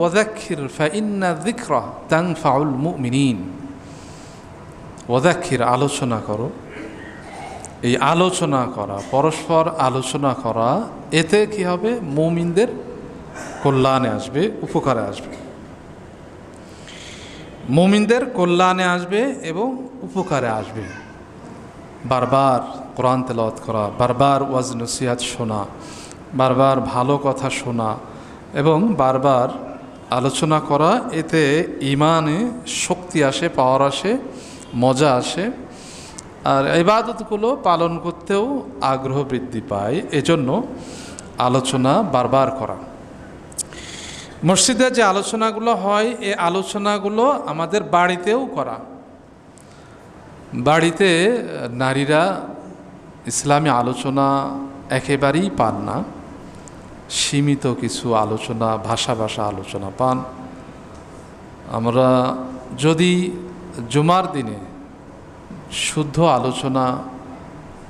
ওয়াযাক্কির ফাইন্না যিকরা তানফাউল মুমিনিন। ওয়াযাক্কির, আলোচনা করো। এই আলোচনা করা, পরস্পর আলোচনা করা, এতে কি হবে? মুমিনদের কল্যাণে আসবে, উপকারে আসবে। মুমিনদের কল্যাণে আসবে এবং উপকারে আসবে। বারবার কোরআন তেলাওয়াত করা, বারবার ওয়াজ নসিহাত শোনা, বারবার ভালো কথা শোনা এবং বারবার আলোচনা করা, এতে ঈমানে শক্তি আসে, পাওয়ার আসে, মজা আসে, আর ইবাদতগুলো পালন করতেও আগ্রহ বৃদ্ধি পায়। এজন্য আলোচনা বারবার করা। মসজিদে যে আলোচনাগুলো হয়, এই আলোচনাগুলো আমাদের বাড়িতেও করা। বাড়িতে নারীরা ইসলামী আলোচনা একেবারেই পান না, সীমিত কিছু আলোচনা, ভাষা আলোচনা পান। আমরা যদি জুমার দিনে শুদ্ধ আলোচনা,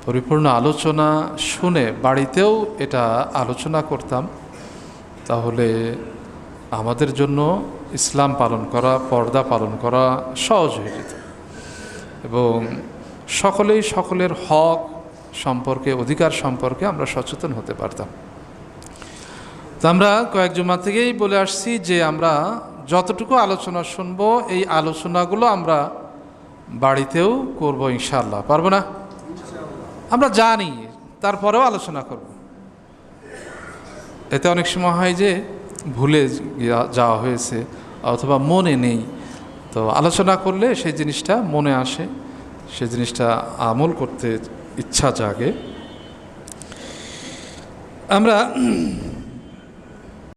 পরিপূর্ণ আলোচনা শুনে বাড়িতেও এটা আলোচনা করতাম, তাহলে আমাদের জন্য ইসলাম পালন করা, পর্দা পালন করা সহজ হয়ে যেত এবং সকলেই সকলের হক সম্পর্কে, অধিকার সম্পর্কে আমরা সচেতন হতে পারতাম। তো আমরা কয়েক জুমা থেকেই বলে আসছি যে আমরা যতটুকু আলোচনা শুনবো, এই আলোচনাগুলো আমরা বাড়িতেও করব ইনশাআল্লাহ। পারবো না? আমরা জানি, তারপরেও আলোচনা করব। এতে অনেক সময় হয় যে ভুলে যাওয়া হয়েছে অথবা মনে নেই, তো আলোচনা করলে সেই জিনিসটা মনে আসে, সেই জিনিসটা আমল করতে ইচ্ছা জাগে। আমরা